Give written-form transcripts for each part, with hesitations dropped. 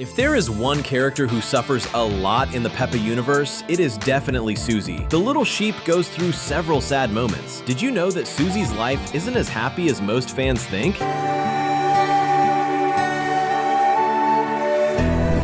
If there is one character who suffers a lot in the Peppa universe, it is definitely Suzy. The little sheep goes through several sad moments. Did you know that Suzy's life isn't as happy as most fans think?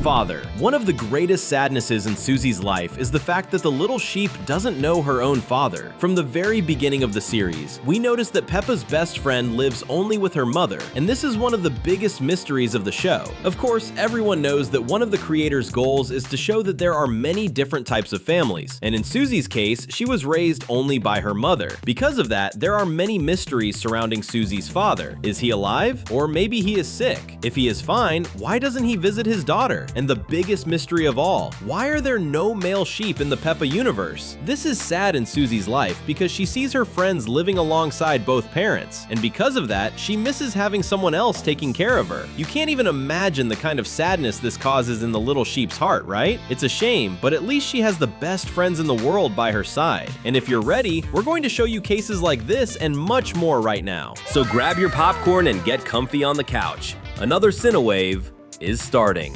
Father. One of the greatest sadnesses in Suzy's life is the fact that the little sheep doesn't know her own father. From the very beginning of the series, we notice that Peppa's best friend lives only with her mother, and this is one of the biggest mysteries of the show. Of course, everyone knows that one of the creators' goals is to show that there are many different types of families, and in Suzy's case, she was raised only by her mother. Because of that, there are many mysteries surrounding Suzy's father. Is he alive? Or maybe he is sick? If he is fine, why doesn't he visit his daughter? And the biggest mystery of all, why are there no male sheep in the Peppa universe? This is sad in Suzy's life because she sees her friends living alongside both parents, and because of that, she misses having someone else taking care of her. You can't even imagine the kind of sadness this causes in the little sheep's heart, right? It's a shame, but at least she has the best friends in the world by her side. And if you're ready, we're going to show you cases like this and much more right now. So grab your popcorn and get comfy on the couch. Another Cinewave is starting.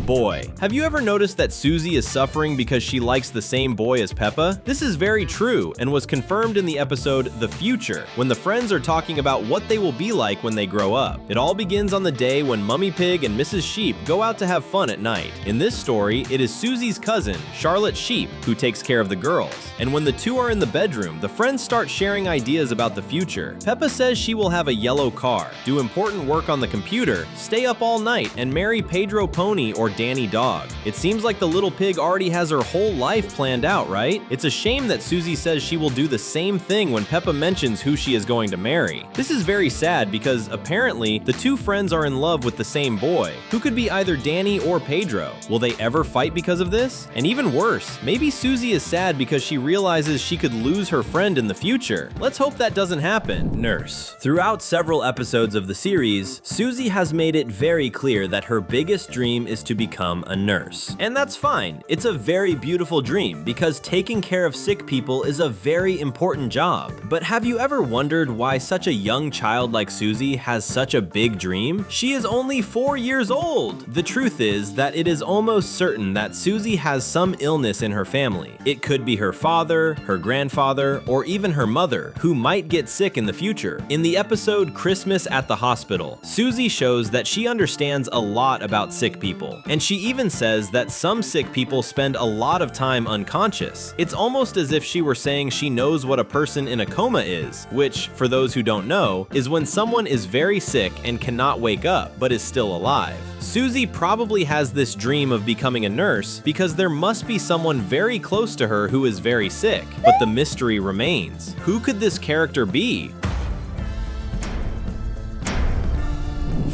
Boy. Have you ever noticed that Suzy is suffering because she likes the same boy as Peppa? This is very true and was confirmed in the episode The Future, when the friends are talking about what they will be like when they grow up. It all begins on the day when Mummy Pig and Mrs. Sheep go out to have fun at night. In this story, it is Suzy's cousin, Charlotte Sheep, who takes care of the girls. And when the two are in the bedroom, the friends start sharing ideas about the future. Peppa says she will have a yellow car, do important work on the computer, stay up all night, and marry Pedro Pony or Danny Dog. It seems like the little pig already has her whole life planned out, right? It's a shame that Suzy says she will do the same thing when Peppa mentions who she is going to marry. This is very sad because apparently the two friends are in love with the same boy, who could be either Danny or Pedro. Will they ever fight because of this? And even worse, maybe Suzy is sad because she realizes she could lose her friend in the future. Let's hope that doesn't happen. Nurse. Throughout several episodes of the series, Suzy has made it very clear that her biggest dream is to become a nurse. And that's fine. It's a very beautiful dream because taking care of sick people is a very important job. But have you ever wondered why such a young child like Suzy has such a big dream? She is only 4 years old! The truth is that it is almost certain that Suzy has some illness in her family. It could be her father, her grandfather, or even her mother, who might get sick in the future. In the episode Christmas at the Hospital, Suzy shows that she understands a lot about sick people, and she even says that some sick people spend a lot of time unconscious. It's almost as if she were saying she knows what a person in a coma is, which, for those who don't know, is when someone is very sick and cannot wake up, but is still alive. Suzy probably has this dream of becoming a nurse because there must be someone very close to her who is very sick, but the mystery remains. Who could this character be?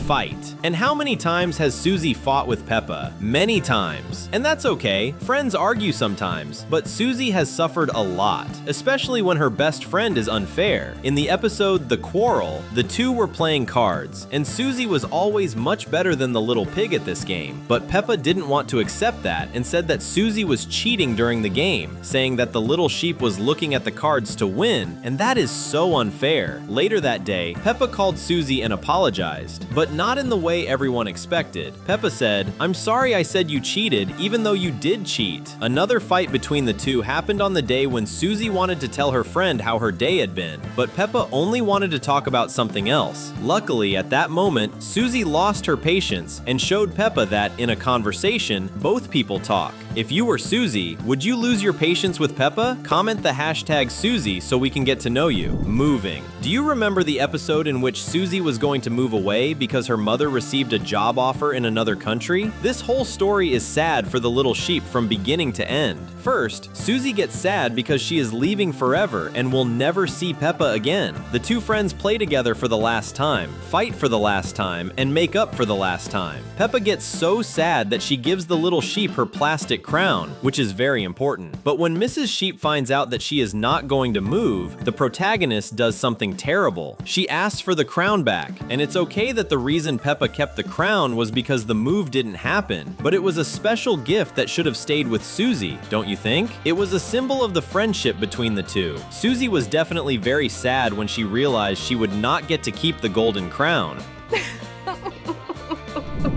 Fight. And how many times has Suzy fought with Peppa? Many times. And that's okay, friends argue sometimes, but Suzy has suffered a lot, especially when her best friend is unfair. In the episode The Quarrel, the two were playing cards, and Suzy was always much better than the little pig at this game, but Peppa didn't want to accept that and said that Suzy was cheating during the game, saying that the little sheep was looking at the cards to win, and that is so unfair. Later that day, Peppa called Suzy and apologized, but not in the way everyone expected. Peppa said, "I'm sorry I said you cheated, even though you did cheat." Another fight between the two happened on the day when Suzy wanted to tell her friend how her day had been, but Peppa only wanted to talk about something else. Luckily, at that moment, Suzy lost her patience and showed Peppa that, in a conversation, both people talk. If you were Suzy, would you lose your patience with Peppa? Comment the hashtag Suzy so we can get to know you. Moving. Do you remember the episode in which Suzy was going to move away because her mother received a job offer in another country? This whole story is sad for the little sheep from beginning to end. First, Suzy gets sad because she is leaving forever and will never see Peppa again. The two friends play together for the last time, fight for the last time, and make up for the last time. Peppa gets so sad that she gives the little sheep her plastic crown, which is very important. But when Mrs. Sheep finds out that she is not going to move, the protagonist does something terrible. She asks for the crown back, and it's okay that the reason Peppa kept the crown was because the move didn't happen, but it was a special gift that should have stayed with Suzy, don't you think? It was a symbol of the friendship between the two. Suzy was definitely very sad when she realized she would not get to keep the golden crown.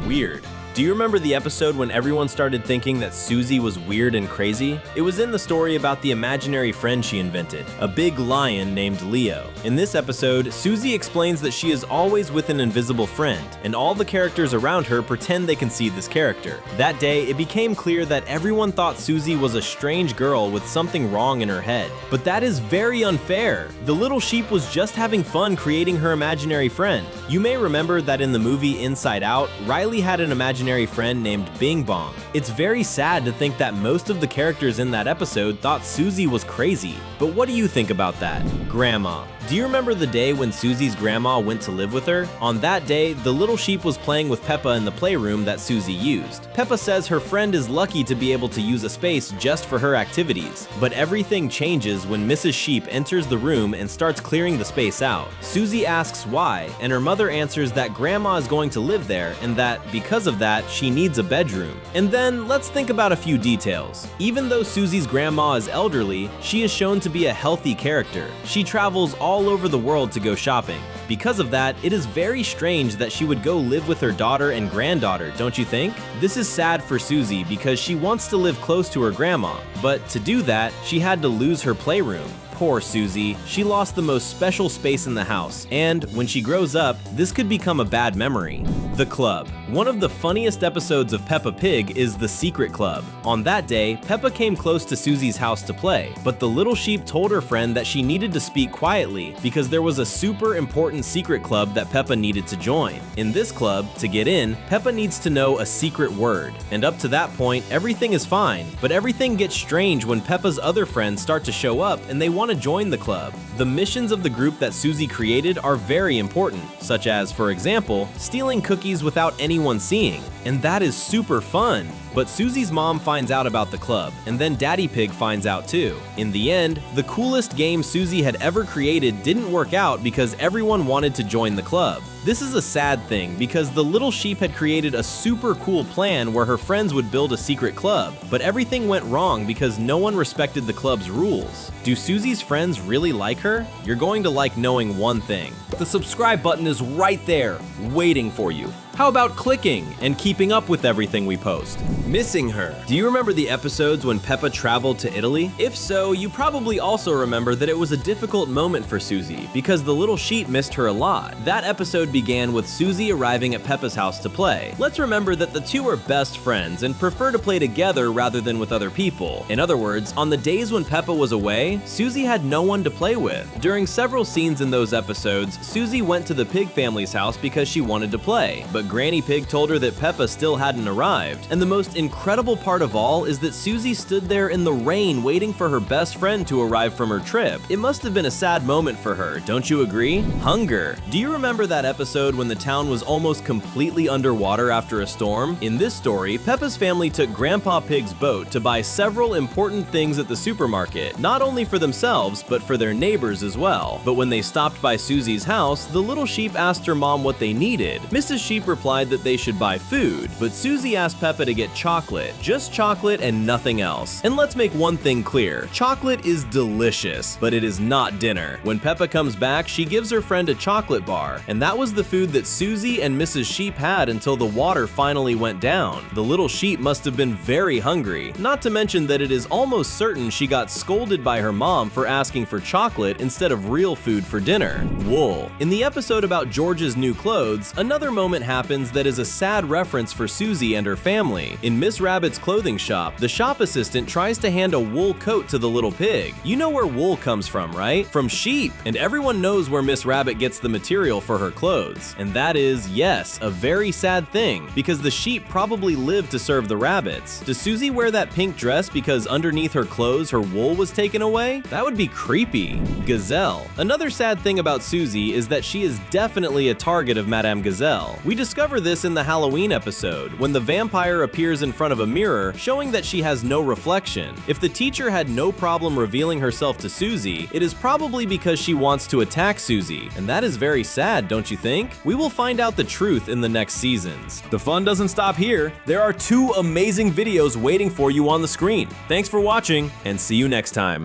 weird. Do you remember the episode when everyone started thinking that Suzy was weird and crazy? It was in the story about the imaginary friend she invented, a big lion named Leo. In this episode, Suzy explains that she is always with an invisible friend, and all the characters around her pretend they can see this character. That day, it became clear that everyone thought Suzy was a strange girl with something wrong in her head. But that is very unfair. The little sheep was just having fun creating her imaginary friend. You may remember that in the movie Inside Out, Riley had an imaginary friend named Bing Bong. It's very sad to think that most of the characters in that episode thought Suzy was crazy. But what do you think about that? Grandma. Do you remember the day when Suzy's grandma went to live with her? On that day, the little sheep was playing with Peppa in the playroom that Suzy used. Peppa says her friend is lucky to be able to use a space just for her activities. But everything changes when Mrs. Sheep enters the room and starts clearing the space out. Suzy asks why, and her mother answers that grandma is going to live there and that, because of that, she needs a bedroom. And then, let's think about a few details. Even though Suzy's grandma is elderly, she is shown to be a healthy character. She travels all over the world to go shopping. Because of that, it is very strange that she would go live with her daughter and granddaughter, don't you think? This is sad for Suzy because she wants to live close to her grandma, but to do that, she had to lose her playroom. Poor Suzy, she lost the most special space in the house, and when she grows up, this could become a bad memory. The Club. One of the funniest episodes of Peppa Pig is The Secret Club. On that day, Peppa came close to Suzy's house to play, but the little sheep told her friend that she needed to speak quietly because there was a super important secret club that Peppa needed to join. In this club, to get in, Peppa needs to know a secret word, and up to that point, everything is fine, but everything gets strange when Peppa's other friends start to show up and they want to join the club. The missions of the group that Suzy created are very important, such as, for example, stealing cookies without anyone seeing, and that is super fun. But Suzy's mom finds out about the club, and then Daddy Pig finds out too. In the end, the coolest game Suzy had ever created didn't work out because everyone wanted to join the club. This is a sad thing because the little sheep had created a super cool plan where her friends would build a secret club, but everything went wrong because no one respected the club's rules. Do Suzy's friends really like her? You're going to like knowing one thing. The subscribe button is right there, waiting for you. How about clicking and keeping up with everything we post? Missing her. Do you remember the episodes when Peppa traveled to Italy? If so, you probably also remember that it was a difficult moment for Suzy because the little sheep missed her a lot. That episode began with Suzy arriving at Peppa's house to play. Let's remember that the two are best friends and prefer to play together rather than with other people. In other words, on the days when Peppa was away, Suzy had no one to play with. During several scenes in those episodes, Suzy went to the pig family's house because she wanted to play, but Granny Pig told her that Peppa still hadn't arrived. And the most incredible part of all is that Suzy stood there in the rain waiting for her best friend to arrive from her trip. It must have been a sad moment for her, don't you agree? Hunger. Do you remember that episode when the town was almost completely underwater after a storm? In this story, Peppa's family took Grandpa Pig's boat to buy several important things at the supermarket, not only for themselves, but for their neighbors as well. But when they stopped by Suzy's house, the little sheep asked her mom what they needed. Mrs. Sheep replied that they should buy food, but Suzy asked Peppa to get chocolate, just chocolate and nothing else. And let's make one thing clear, chocolate is delicious, but it is not dinner. When Peppa comes back, she gives her friend a chocolate bar, and that was the food that Suzy and Mrs. Sheep had until the water finally went down. The little sheep must have been very hungry, not to mention that it is almost certain she got scolded by her mom for asking for chocolate instead of real food for dinner. Wool. In the episode about George's new clothes, another moment happens that is a sad reference for Suzy and her family. In Miss Rabbit's clothing shop, the shop assistant tries to hand a wool coat to the little pig. You know where wool comes from, right? From sheep. And everyone knows where Miss Rabbit gets the material for her clothes. And that is, yes, a very sad thing, because the sheep probably lived to serve the rabbits. Does Suzy wear that pink dress because underneath her clothes her wool was taken away? That would be creepy. Gazelle. Another sad thing about Suzy is that she is definitely a target of Madame Gazelle. We discover this in the Halloween episode, when the vampire appears in front of a mirror, showing that she has no reflection. If the teacher had no problem revealing herself to Suzy, it is probably because she wants to attack Suzy, and that is very sad, don't you think? We will find out the truth in the next seasons. The fun doesn't stop here. There are 2 amazing videos waiting for you on the screen. Thanks for watching, and see you next time.